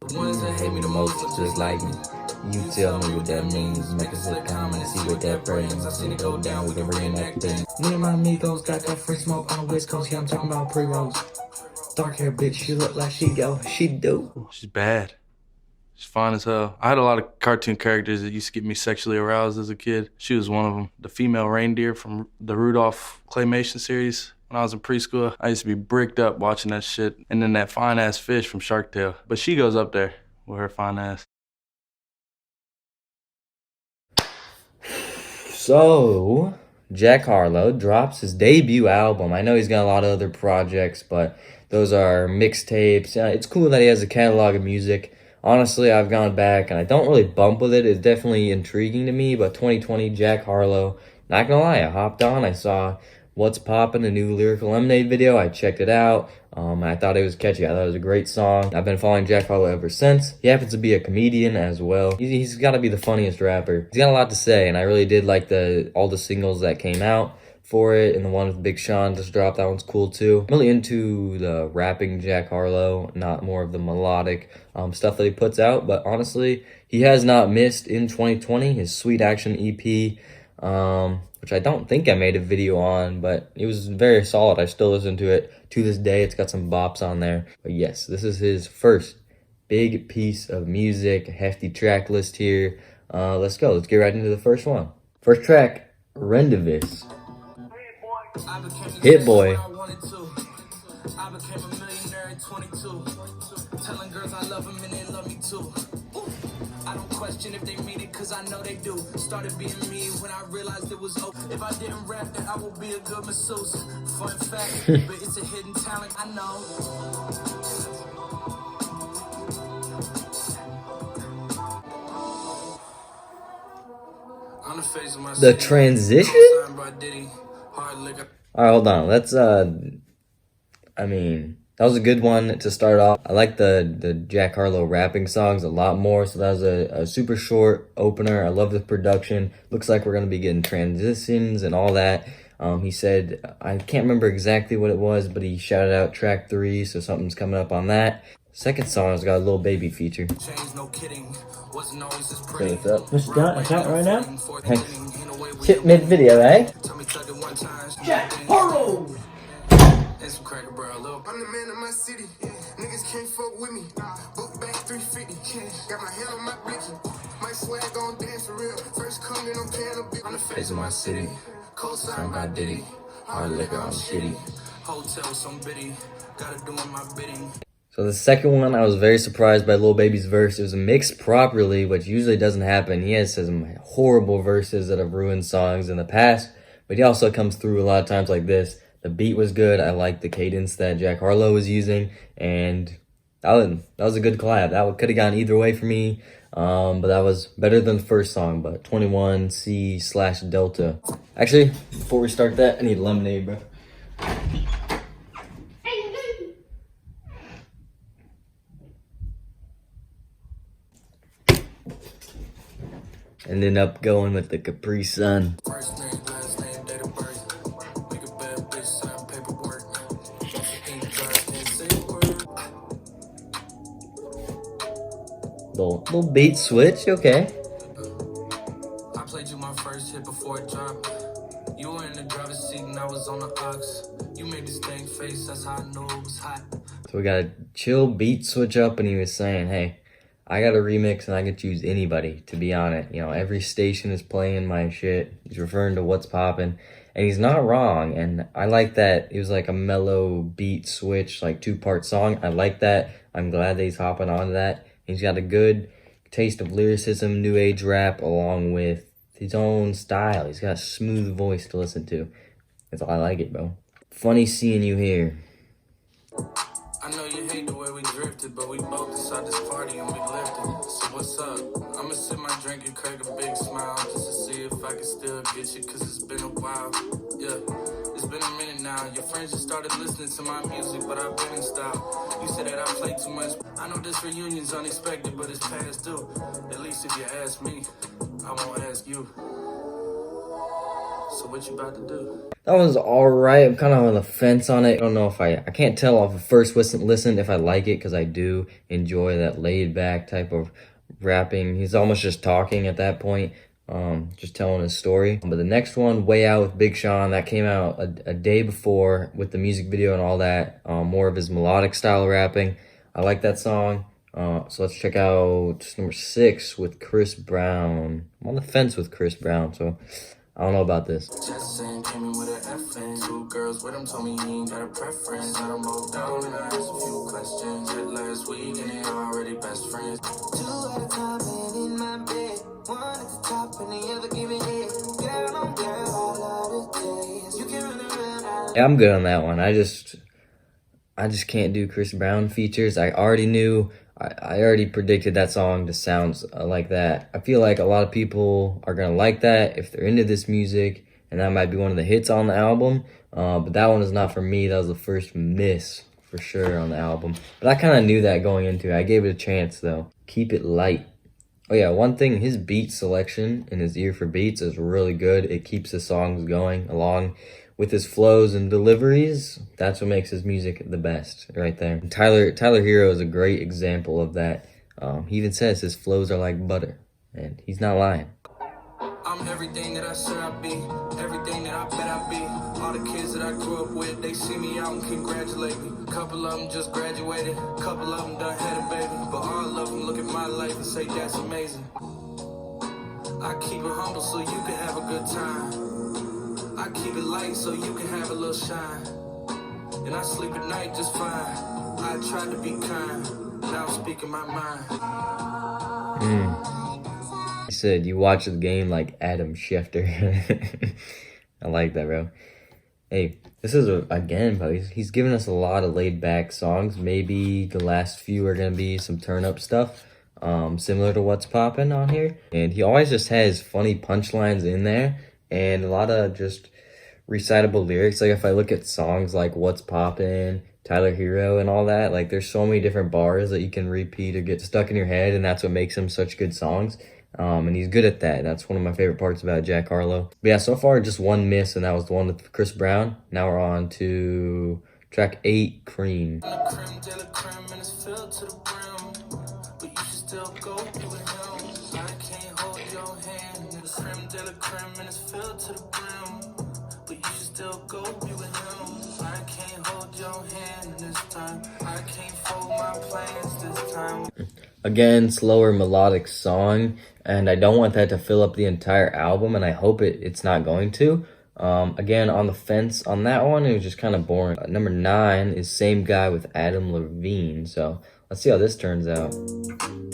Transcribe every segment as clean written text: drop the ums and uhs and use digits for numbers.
The ones that hate me the most look just like me. You tell me what that means. Make a sitcom and see what that brings. I seen it go down, we can reenact things. Me and my amigos got that free smoke on the West Coast. Yeah, I'm talking about pre-rolls. Dark hair bitch, she look like she go. She do. She's bad. She's fine as hell. I had a lot of cartoon characters that used to get me sexually aroused as a kid. She was one of them. The female reindeer from the Rudolph claymation series. When I was in preschool, I used to be bricked up watching that shit. And then that fine-ass fish from Shark Tale. But she goes up there with her fine ass. So, Jack Harlow drops his debut album. I know he's got a lot of other projects, but those are mixtapes. It's cool that he has a catalog of music. Honestly, I've gone back and I don't really bump with it. It's definitely intriguing to me, but 2020, Jack Harlow, not gonna lie, I hopped on, I saw What's Poppin', a new Lyrical Lemonade video. I checked it out. I thought it was catchy. I thought it was a great song. I've been following Jack Harlow ever since. He happens to be a comedian as well. He's got to be the funniest rapper. He's got a lot to say, and I really did like all the singles that came out for it, and the one with Big Sean just dropped. That one's cool too. I'm really into the rapping Jack Harlow, not more of the melodic stuff that he puts out. But honestly, he has not missed in 2020. His Sweet Action EP. Which I don't think I made a video on, but it was very solid. I still listen to it to this day. It's got some bops on there. But yes, this is his first big piece of music, a hefty track list here. Let's go. Let's get right into the first one. First track, Rendivis. Hit Boy. I became a millionaire at 22. Telling girls I love them and they love me too. I don't question if they mean it, cause I know they do. Started being me when I realized it was over. If I didn't rap, then I would be a good masseuse. Fun fact, but it's a hidden talent, I know. The transition? Alright, hold on. Let's, that was a good one to start off. I like the Jack Harlow rapping songs a lot more. So that was a super short opener. I love the production. Looks like we're going to be getting transitions and all that. He said, I can't remember exactly what it was, but he shouted out track 3. So something's coming up on that. Second song has got a Lil Baby feature. No kidding. Wasn't always as pretty. What's up? Mr. Gunn, account right now? Hey. Chip mid-video, eh? Jack Harlow! I'm the man of my city. Niggas can't fuck with me. Book back 350. Got my hand on my blicky. My swag gon' dance for real. First come in, I'm paying a bit. On the face of my city. Cold sign by Diddy. Hard liquor, I'm shitty. Hotel, some bitty. Gotta do my bidding. So the second one, I was very surprised by Lil Baby's verse. It was mixed properly, which usually doesn't happen. He has some horrible verses that have ruined songs in the past, but he also comes through a lot of times like this. The beat was good. I liked the cadence that Jack Harlow was using, and that was a good collab. That could have gone either way for me, but that was better than the first song. But 21C/Delta. Actually, before we start that, I need lemonade, bro. Ended up going with the Capri Sun. First name, last name, date of birth. Make a bad bitch sign paperwork. Little beat switch, okay. I played you my first hit before it dropped. You were in the driver's seat and I was on the aux. You made this thing face, that's how I knew it was hot. So we got a chill beat switch up, and he was saying, hey, I got a remix and I could choose anybody to be on it. You know, every station is playing my shit. He's referring to What's Poppin', and he's not wrong. And I like that it was like a mellow beat switch, like 2-part song. I like that. I'm glad that he's hopping onto that. He's got a good taste of lyricism, new age rap, along with his own style. He's got a smooth voice to listen to. That's all I like it, bro. Funny seeing you here. I know you hate the way we drifted, but we both decided this party and we left it. So what's up? I'ma sip my drink and crack a big smile just to see if I can still get you, cause it's been a while. Yeah, it's been a minute now. Your friends just started listening to my music, but I've been in style. You said that I play too much. I know this reunion's unexpected, but it's past due. At least if you ask me, I won't ask you. So what you about to do? That was alright. I'm kind of on the fence on it. I don't know if I can't tell off the first listen if I like it, because I do enjoy that laid back type of rapping. He's almost just talking at that point, just telling his story. But the next one, Way Out with Big Sean, that came out a day before with the music video and all that. More of his melodic style rapping. I like that song. So let's check out number 6 with Chris Brown. I'm on the fence with Chris Brown, so I don't know about this. Just saying, came in with an F and 2 girls with him, told me he ain't got a preference. I don't both down and I asked a few questions. Hit last week and they already best friends. 2 at a time and in my bed. 1 at the top and the other giving head. Girl on girl, all of the days. You can run around. Yeah, I'm good on that one. I just can't do Chris Brown features. I already predicted that song to sound like that. I feel like a lot of people are gonna like that if they're into this music, and that might be one of the hits on the album. But that one is not for me. That was the first miss for sure on the album. But I kind of knew that going into it. I gave it a chance though. Keep It Light. Oh yeah, one thing, his beat selection and his ear for beats is really good. It keeps the songs going along with his flows and deliveries. That's what makes his music the best right there. And Tyler Hero is a great example of that. He even says his flows are like butter, and he's not lying. I'm everything that I said I'd be, everything that I bet I'd be. All the kids that I grew up with, they see me out and congratulate me. Couple of them just graduated, couple of them done had a baby. But all of them look at my life and say that's amazing. I keep it humble so you can have a good time. I keep it light so you can have a little shine. And I sleep at night just fine. I try to be kind, now I'm speaking my mind. He said you watch the game like Adam Schefter. I like that, bro. Hey, this is again, bro. He's giving us a lot of laid back songs. Maybe the last few are gonna be some turn up stuff, similar to What's Poppin' on here. And he always just has funny punchlines in there and a lot of just recitable lyrics. Like if I look at songs like What's Poppin', Tyler Hero, and all that, like there's so many different bars that you can repeat or get stuck in your head, and that's what makes him such good songs. And he's good at that. That's one of my favorite parts about Jack Harlow. But yeah, so far just one miss, and that was the one with Chris Brown. Now we're on to track 8, Cream. Again, slower melodic song, and I don't want that to fill up the entire album, and I hope it's not going to. Again, on the fence on that one, it was just kind of boring. Number 9 is Same Guy with Adam Levine, so let's see how this turns out.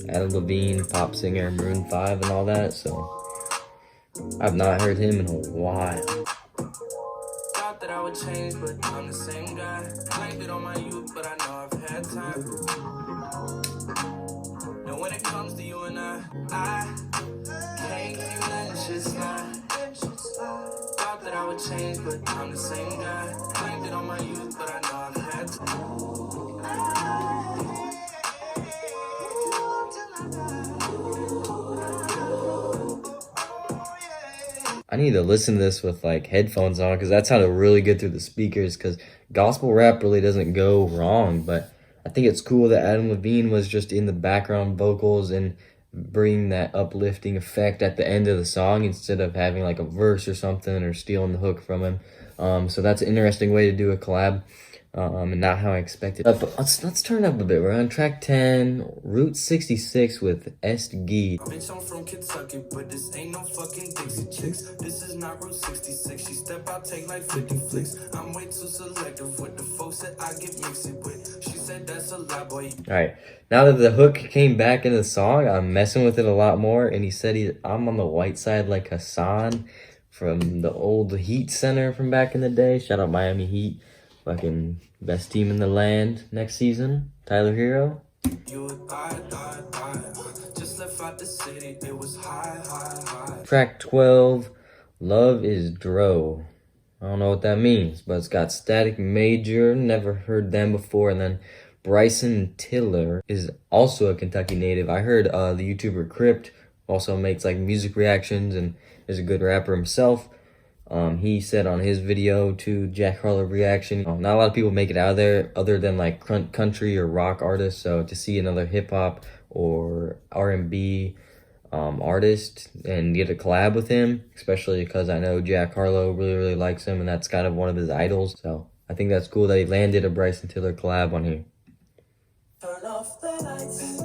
Adam Levine, pop singer, Maroon 5 and all that, so I've not heard him in a while. Thought that I would change, but I'm the same guy. Blamed it on my youth, but I know I've had time. And when it comes to you and I can't keep nothing just slide. Thought that I would change, but I'm the same guy. Blamed it on my youth, but I know I've had time. I need to listen to this with like headphones on, because that sounded really good through the speakers, because gospel rap really doesn't go wrong. But I think it's cool that Adam Levine was just in the background vocals and bring that uplifting effect at the end of the song instead of having like a verse or something or stealing the hook from him. So that's an interesting way to do a collab. And not how I expected. But let's turn up a bit. We're on track 10, Route 66 with S.G. Bitch, I'm from Kentucky, but this ain't no fucking Dixie Chicks. This is not Route 66. She step out, take like 50 flicks. I'm way too selective with the folks that I get mixed with. She said that's a lie, boy. Alright, now that the hook came back in the song, I'm messing with it a lot more. And he said I'm on the white side like Hassan from the old Heat Center from back in the day. Shout out Miami Heat. Fucking best team in the land next season. Tyler Hero. Just left out the city. It was high. Track 12, Love is Dro. I don't know what that means, but it's got Static Major. Never heard them before. And then Bryson Tiller is also a Kentucky native. I heard the YouTuber Crypt also makes like music reactions and is a good rapper himself. He said on his video to Jack Harlow reaction, not a lot of people make it out of there other than like country or rock artists. So to see another hip hop or R&B artist and get a collab with him, especially because I know Jack Harlow really likes him, and that's kind of one of his idols. So I think that's cool that he landed a Bryson Tiller collab on here. Turn off the lights.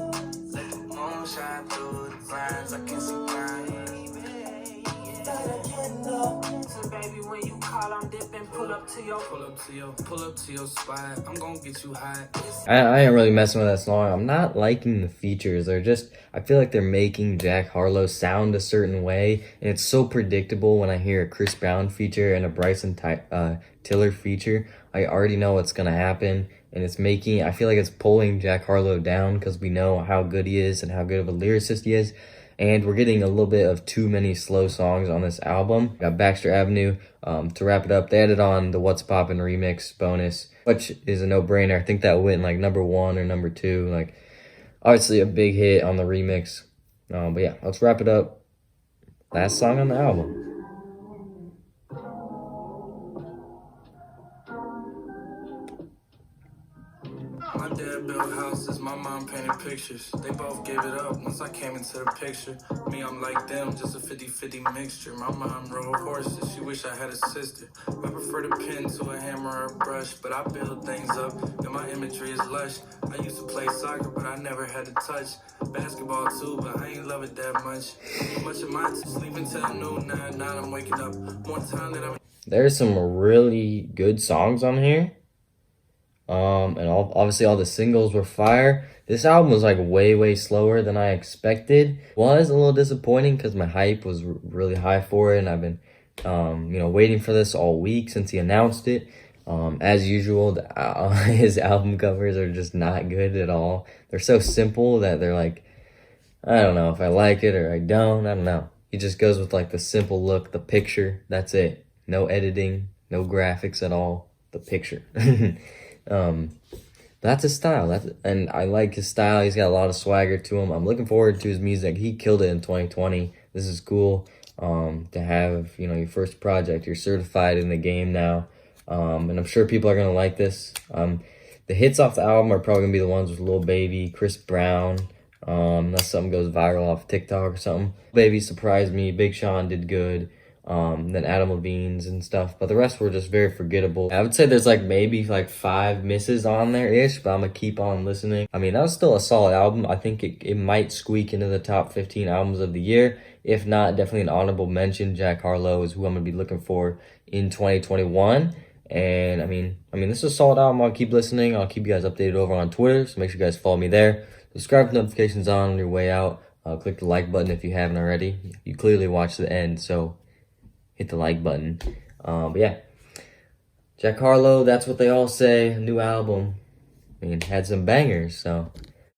Let the moon shine through the blinds. I can see so baby, when you call, I'm dipping. Pull up to your spot. I'm gonna get you high. I ain't really messing with that song. I'm not liking the features. I feel like they're making Jack Harlow sound a certain way, and it's so predictable when I hear a Chris Brown feature and a Bryson Tiller feature. I already know what's gonna happen, and I feel like it's pulling Jack Harlow down because we know how good he is and how good of a lyricist he is. And we're getting a little bit of too many slow songs on this album. Got Baxter Avenue. To wrap it up, they added on the What's Poppin' remix bonus, which is a no-brainer. I think that went like number 1 or number 2. Like, obviously a big hit on the remix. But yeah, let's wrap it up. Last song on the album. My dad built houses, my mom painted pictures. They both gave it up once I came into the picture. Me, I'm like them, just a 50-50 mixture. My mom rode horses, she wish I had a sister. I prefer the pen to a hammer or a brush, but I build things up, and my imagery is lush. I used to play soccer, but I never had to touch basketball too, but I ain't love it that much. Much of my time sleeping till noon, now I'm waking up. More time that I'm... There's some really good songs on here. And obviously all the singles were fire. This album was like way slower than I expected. Was a little disappointing because my hype was really high for it, and I've been waiting for this all week since he announced it. As usual, his album covers are just not good at all. They're so simple that they're like, I don't know if I like it or I don't know. He just goes with like the simple look, the picture, that's it. No editing, no graphics at all, the picture. That's his style. And I like his style. He's got a lot of swagger to him. I'm looking forward to his music. He killed it in 2020. This is cool. To have, your first project. You're certified in the game now. And I'm sure people are gonna like this. The hits off the album are probably gonna be the ones with Lil Baby, Chris Brown. Unless something goes viral off TikTok or something. Baby surprised me. Big Sean did good. Then Adam Levine's and stuff, but the rest were just very forgettable. I would say there's maybe 5 misses on there-ish, but I'm gonna keep on listening. I mean, that was still a solid album. I think it might squeak into the top 15 albums of the year. If not, definitely an honorable mention. Jack Harlow is who I'm gonna be looking for in 2021. And I mean, this is a solid album. I'll keep listening. I'll keep you guys updated over on Twitter, so make sure you guys follow me there. Subscribe with notifications on your way out. Click the like button if you haven't already. You clearly watched the end, so hit the like button. But yeah, Jack Harlow, that's what they all say. New album. I mean, had some bangers, so